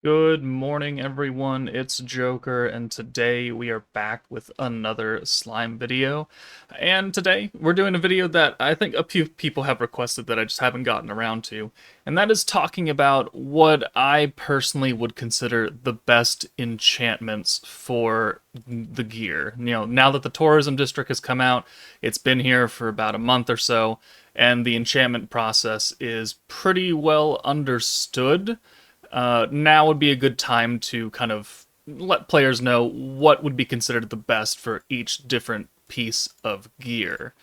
Good morning, everyone. It's Joker, and today we are back with another slime video. And today we're doing a video that I think a few people have requested that I just haven't gotten around to, and that is talking about what I personally would consider the best enchantments for the gear. Now that the tourism district has come out, it's been here for about a month or so, and the enchantment process is pretty well understood. Now would be a good time to kind of let players know what would be considered the best for each different piece of gear.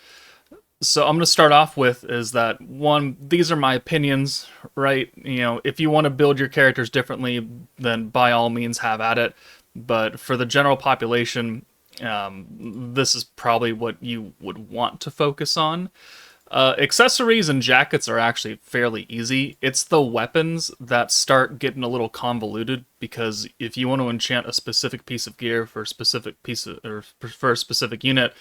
So I'm going to start off with is that one, these are my opinions, right? If you want to build your characters differently, then by all means have at it. But for the general population, this is probably what you would want to focus on. Accessories and jackets are actually fairly easy. It's the weapons that start getting a little convoluted because if you want to enchant a specific piece of gear for a specific piece of, or for a specific unit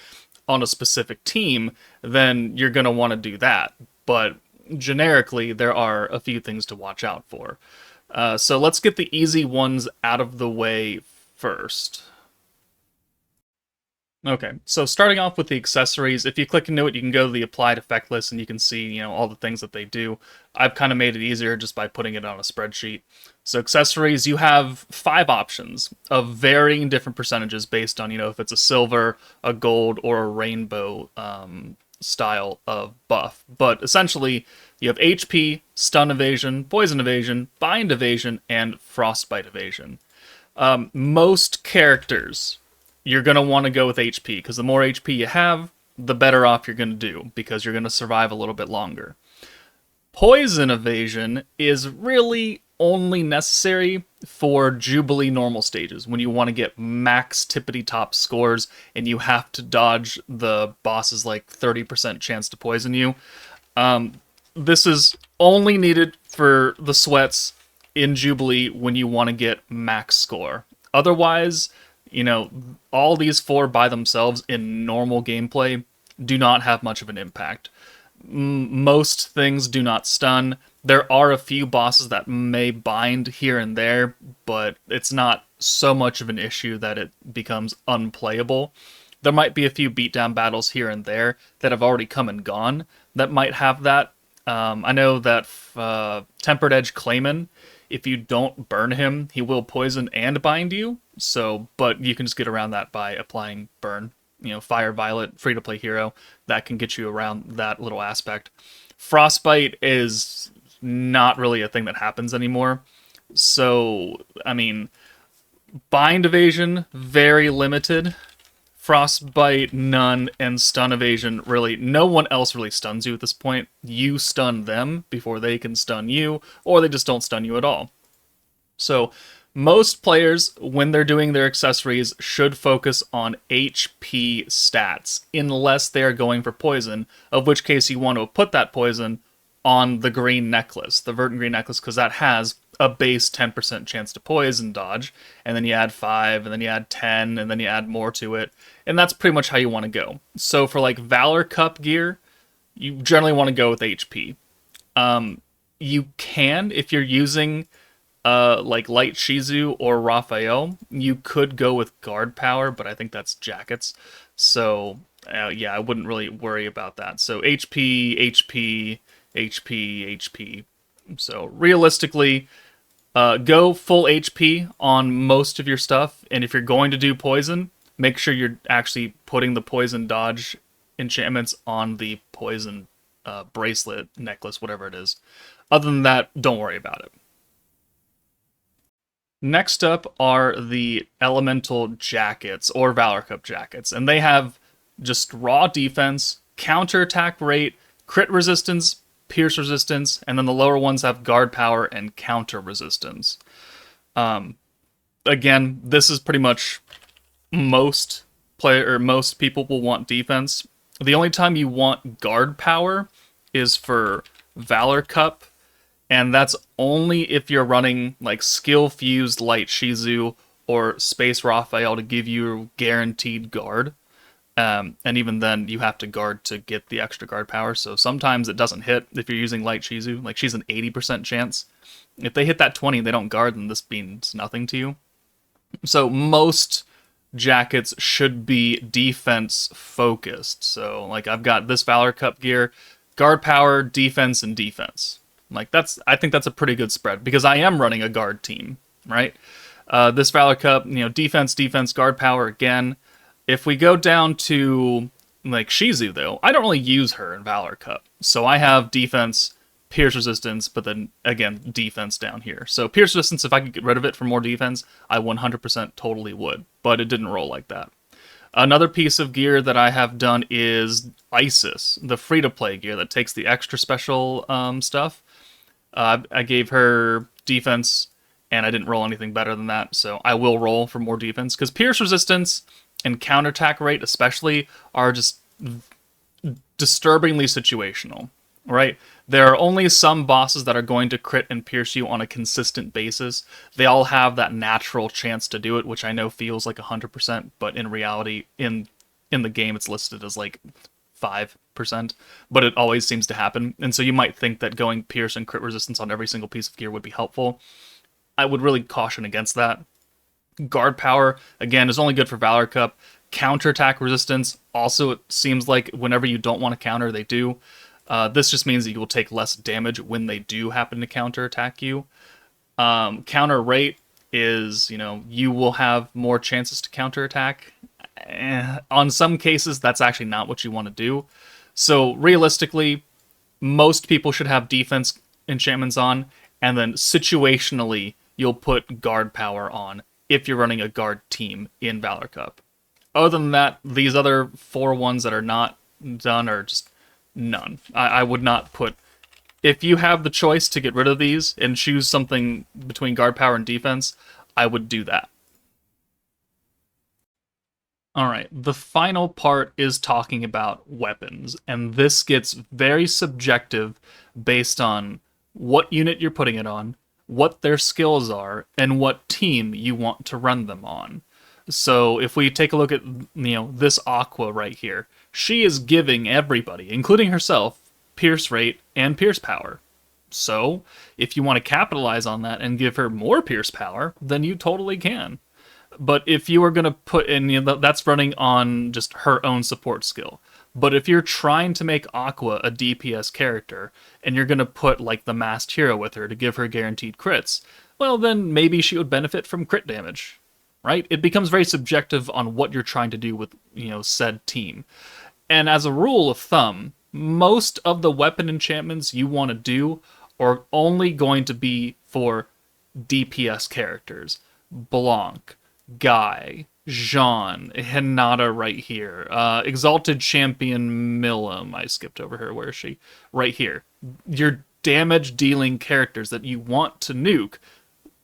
on a specific team, then you're going to want to do that. But generically, there are a few things to watch out for. So let's get the easy ones out of the way first. Okay, so starting off with the accessories, if you click into it, you can go to the applied effect list and you can see, all the things that they do. I've kind of made it easier just by putting it on a spreadsheet. So accessories, you have 5 options of varying different percentages based on, if it's a silver, a gold, or a rainbow style of buff. But essentially, you have HP, stun evasion, poison evasion, bind evasion, and frostbite evasion. Most characters you're going to want to go with HP because the more HP you have, the better off you're going to do because you're going to survive a little bit longer. Poison evasion is really only necessary for Jubilee normal stages when you want to get max tippity top scores and you have to dodge the boss's like 30% chance to poison you. This is only needed for the sweats in Jubilee when you want to get max score. Otherwise, all these 4 by themselves in normal gameplay do not have much of an impact. Most things do not stun. There are a few bosses that may bind here and there, but it's not so much of an issue that it becomes unplayable. There might be a few beatdown battles here and there that have already come and gone that might have that. I know that Tempered Edge Clayman, if you don't burn him, he will poison and bind you. So, but you can just get around that by applying burn. Fire Violet, free to play hero, that can get you around that little aspect. Frostbite is not really a thing that happens anymore. So, bind evasion, very limited. Frostbite, none, and stun evasion, really, no one else really stuns you at this point. You stun them before they can stun you, or they just don't stun you at all. So, most players, when they're doing their accessories, should focus on HP stats, unless they are going for poison, of which case you want to put that poison on the green necklace, the Verdant Green necklace, because that has a base 10% chance to poison dodge, and then you add 5, and then you add 10, and then you add more to it, and that's pretty much how you want to go. So for like Valor Cup gear, you generally want to go with HP. You can, if you're using like Light Shizu or Raphael, you could go with guard power, but I think that's jackets. So yeah, I wouldn't really worry about that. So HP, HP, HP, HP. So realistically, go full HP on most of your stuff, and if you're going to do poison, make sure you're actually putting the poison dodge enchantments on the poison bracelet, necklace, whatever it is. Other than that, don't worry about it. Next up are the Elemental Jackets, or Valor Cup Jackets, and they have just raw defense, counterattack rate, crit resistance, pierce resistance, and then the lower ones have guard power and counter resistance. Again, this is pretty much most people will want defense. The only time you want guard power is for Valor Cup, and that's only if you're running like skill fused Light Shizu or Space Raphael to give you guaranteed guard. And even then, you have to guard to get the extra guard power. So sometimes it doesn't hit if you're using Light Shizu. Like, she's an 80% chance. If they hit that 20 and they don't guard, then this means nothing to you. So most jackets should be defense focused. So, like, I've got this Valor Cup gear, guard power, defense, and defense. Like, I think that's a pretty good spread because I am running a guard team, right? This Valor Cup, defense, defense, guard power again. If we go down to, like, Shizu, though, I don't really use her in Valor Cup. So I have defense, pierce resistance, but then, again, defense down here. So pierce resistance, if I could get rid of it for more defense, I 100% totally would. But it didn't roll like that. Another piece of gear that I have done is Isis, the free-to-play gear that takes the extra special stuff. I gave her defense, and I didn't roll anything better than that, so I will roll for more defense, because pierce resistance and counterattack rate especially are just disturbingly situational, right? There are only some bosses that are going to crit and pierce you on a consistent basis. They all have that natural chance to do it, which I know feels like 100%, but in reality, in the game, it's listed as like 5%, but it always seems to happen. And so you might think that going pierce and crit resistance on every single piece of gear would be helpful. I would really caution against that. Guard power, again, is only good for Valor Cup. Counterattack resistance, also it seems like whenever you don't want to counter, they do. This just means that you will take less damage when they do happen to counterattack you. Counter rate is, you will have more chances to counterattack. On some cases, that's actually not what you want to do. So realistically, most people should have defense enchantments on, and then situationally, you'll put guard power on if you're running a guard team in Valor Cup. Other than that, these other 4 ones that are not done are just none. I would not put... If you have the choice to get rid of these and choose something between guard power and defense, I would do that. Alright, the final part is talking about weapons, and this gets very subjective based on what unit you're putting it on, what their skills are, and what team you want to run them on. So if we take a look at, this Aqua right here, she is giving everybody, including herself, pierce rate and pierce power. So if you want to capitalize on that and give her more pierce power, then you totally can. But if you are going to put in, that's running on just her own support skill. But if you're trying to make Aqua a DPS character, and you're going to put, like, the masked hero with her to give her guaranteed crits, well, then maybe she would benefit from crit damage, right? It becomes very subjective on what you're trying to do with, said team. And as a rule of thumb, most of the weapon enchantments you want to do are only going to be for DPS characters. Blanc, Guy, Jean, Hinata right here, Exalted Champion Milim, I skipped over her, where is she? Right here. Your damage-dealing characters that you want to nuke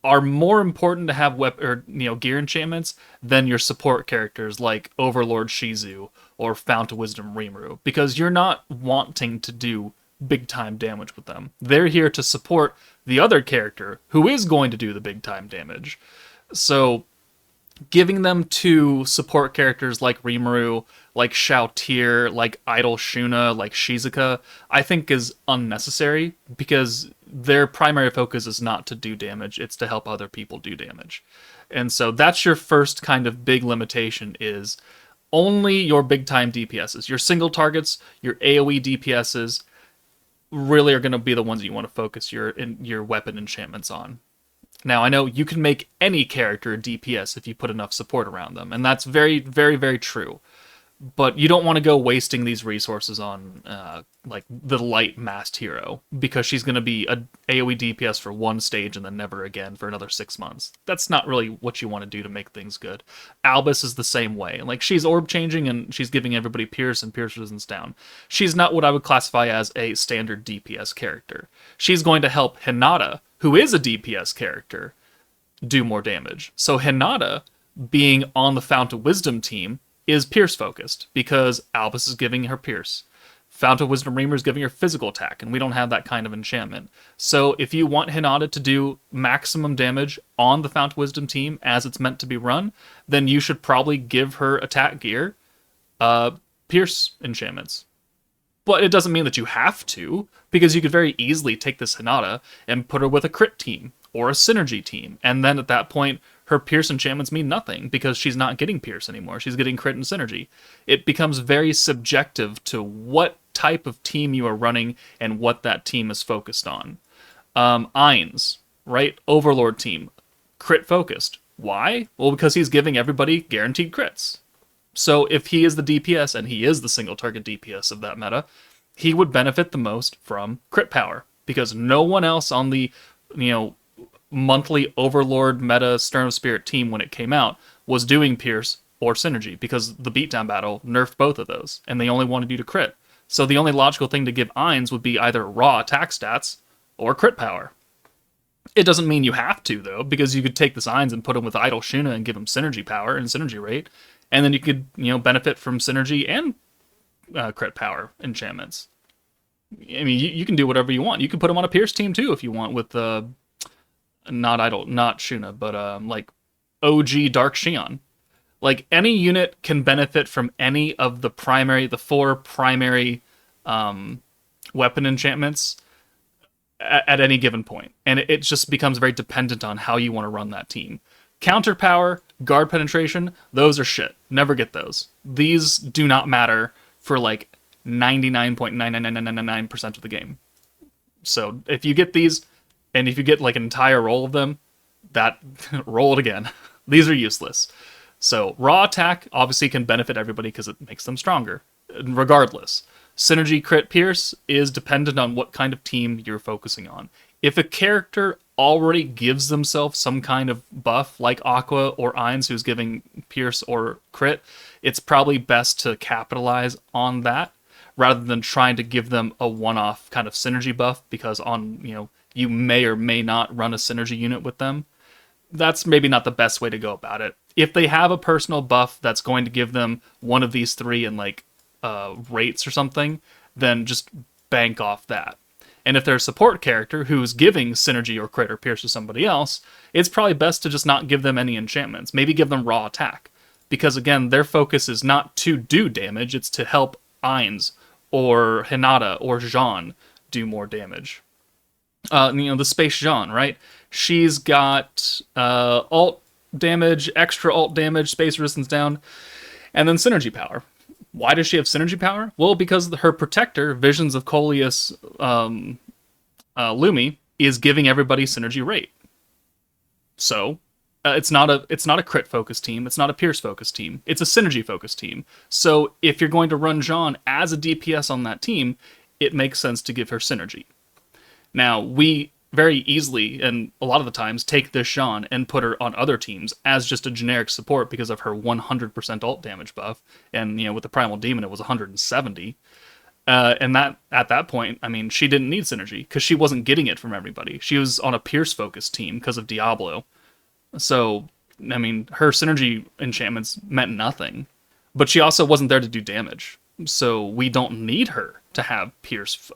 are more important to have gear enchantments than your support characters like Overlord Shizu or Fount of Wisdom Rimuru, because you're not wanting to do big-time damage with them. They're here to support the other character who is going to do the big-time damage. So giving them to support characters like Rimuru, like Shao-Tier, like Idol Shuna, like Shizuka, I think is unnecessary, because their primary focus is not to do damage, it's to help other people do damage. And so that's your first kind of big limitation, is only your big-time DPSs. Your single targets, your AoE DPSs, really are going to be the ones you want to focus your weapon enchantments on. Now, I know you can make any character a DPS if you put enough support around them, and that's very, very, very true. But you don't want to go wasting these resources on, like, the light masked hero, because she's going to be a AoE DPS for one stage and then never again for another 6 months. That's not really what you want to do to make things good. Albus is the same way. Like, she's orb changing and she's giving everybody pierce and pierce resistance down. She's not what I would classify as a standard DPS character. She's going to help Hinata, who is a DPS character, do more damage. So Hinata, being on the Fount of Wisdom team, is pierce focused, because Albus is giving her pierce. Fount of Wisdom Reamer is giving her physical attack, and we don't have that kind of enchantment. So if you want Hinata to do maximum damage on the Fount of Wisdom team as it's meant to be run, then you should probably give her attack gear, Pierce enchantments. But it doesn't mean that you have to, because you could very easily take this Hinata and put her with a crit team or a synergy team, and then at that point, her Pierce enchantments mean nothing because she's not getting Pierce anymore. She's getting crit and synergy. It becomes very subjective to what type of team you are running and what that team is focused on. Ainz, right? Overlord team, crit focused. Why? Well, because he's giving everybody guaranteed crits. So if he is the DPS, and he is the single target DPS of that meta, he would benefit the most from crit power, because no one else on the, monthly Overlord meta Stern of Spirit team when it came out was doing Pierce or Synergy, because the beatdown battle nerfed both of those, and they only wanted you to crit. So the only logical thing to give Ainz would be either raw attack stats or crit power. It doesn't mean you have to, though, because you could take this Ainz and put him with Idle Shuna and give him synergy power and synergy rate, and then you could, benefit from synergy and crit power enchantments. I mean, you can do whatever you want. You can put him on a Pierce team, too, if you want, with not Shuna, but like OG Dark Xion. Like, any unit can benefit from any of the four primary weapon enchantments at any given point. And it just becomes very dependent on how you want to run that team. Counter power, guard penetration, those are shit. Never get those. These do not matter for like 99.99999% of the game. So if you get these, and if you get like an entire roll of them, that roll it again. These are useless. So raw attack obviously can benefit everybody because it makes them stronger, regardless. Synergy crit pierce is dependent on what kind of team you're focusing on. If a character already gives themselves some kind of buff, like Aqua or Ainz, who's giving pierce or crit, it's probably best to capitalize on that rather than trying to give them a one-off kind of synergy buff, because you may or may not run a synergy unit with them. That's maybe not the best way to go about it. If they have a personal buff that's going to give them one of these three in like rates or something, then just bank off that. And if they're a support character who's giving synergy or crit or pierce to somebody else, it's probably best to just not give them any enchantments. Maybe give them raw attack. Because again, their focus is not to do damage, it's to help Ainz or Hinata or Jean do more damage. The Space Jean, right? She's got alt damage, extra alt damage, space resistance down, and then synergy power. Why does she have synergy power? Well, because her protector, Visions of Coleus Lumi, is giving everybody synergy rate. So, it's not a crit focused team. It's not a pierce focused team. It's a synergy focused team. So, if you're going to run Jean as a DPS on that team, it makes sense to give her synergy. Now, we very easily, and a lot of the times, take this Jean and put her on other teams as just a generic support because of her 100% ult damage buff. And, with the Primal Demon, it was 170. And that at that point, I mean, she didn't need synergy because she wasn't getting it from everybody. She was on a Pierce-focused team because of Diablo. So, I mean, her synergy enchantments meant nothing. But she also wasn't there to do damage. So we don't need her to have Pierce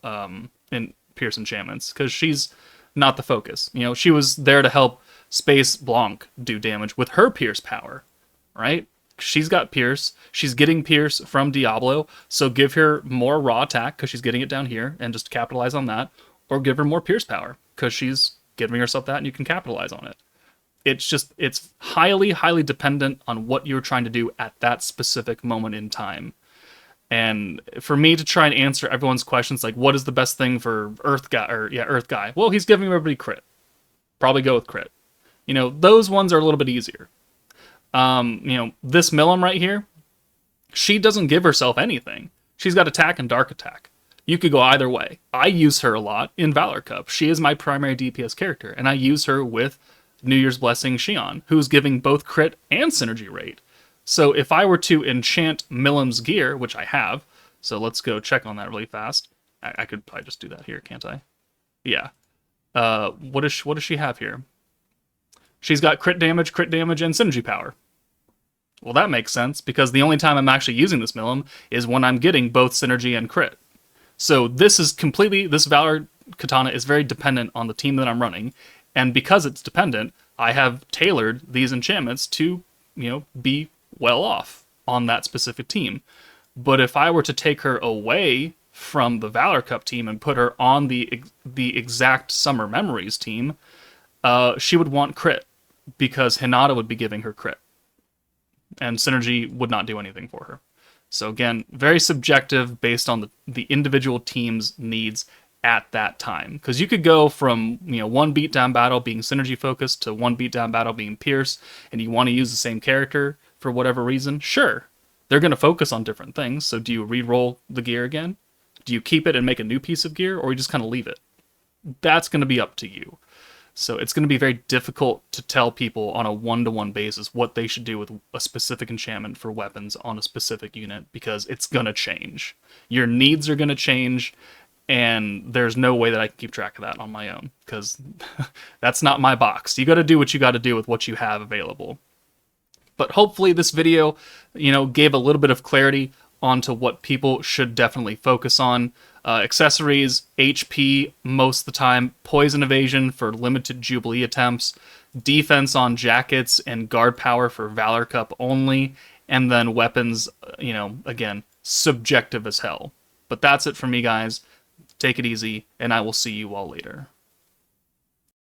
enchantments because she's not the focus. She was there to help Space Blanc do damage with her Pierce power, right? She's got Pierce. She's getting Pierce from Diablo, so give her more raw attack because she's getting it down here and just capitalize on that, or give her more Pierce power because she's giving herself that and you can capitalize on it. It's highly, highly dependent on what you're trying to do at that specific moment in time. And for me to try and answer everyone's questions, like, what is the best thing for Earth Guy? Well, he's giving everybody crit. Probably go with crit. Those ones are a little bit easier. This Milim right here, she doesn't give herself anything. She's got attack and dark attack. You could go either way. I use her a lot in Valor Cup. She is my primary DPS character, and I use her with New Year's Blessing Xion, who's giving both crit and synergy rate. So if I were to enchant Milim's gear, which I have, so let's go check on that really fast. I could probably just do that here, can't I? Yeah. What does she have here? She's got crit damage, and synergy power. Well, that makes sense, because the only time I'm actually using this Milim is when I'm getting both synergy and crit. So this Valor Katana is very dependent on the team that I'm running, and because it's dependent, I have tailored these enchantments to, be well off on that specific team. But if I were to take her away from the Valor Cup team and put her on the exact Summer Memories team, she would want crit because Hinata would be giving her crit, and synergy would not do anything for her. So again, very subjective based on the individual team's needs at that time. Because you could go from one beatdown battle being synergy focused to one beatdown battle being Pierce, and you want to use the same character for whatever reason. Sure, they're going to focus on different things. So do you re-roll the gear again? Do you keep it and make a new piece of gear, or you just kind of leave it? That's going to be up to you. So it's going to be very difficult to tell people on a one-to-one basis what they should do with a specific enchantment for weapons on a specific unit, because it's going to change. Your needs are going to change, and there's no way that I can keep track of that on my own, because that's not my box. You got to do what you got to do with what you have available. But hopefully this video, gave a little bit of clarity onto what people should definitely focus on. Accessories, HP most of the time, poison evasion for limited Jubilee attempts, defense on jackets, and guard power for Valor Cup only, and then weapons, again, subjective as hell. But that's it for me, guys. Take it easy, and I will see you all later.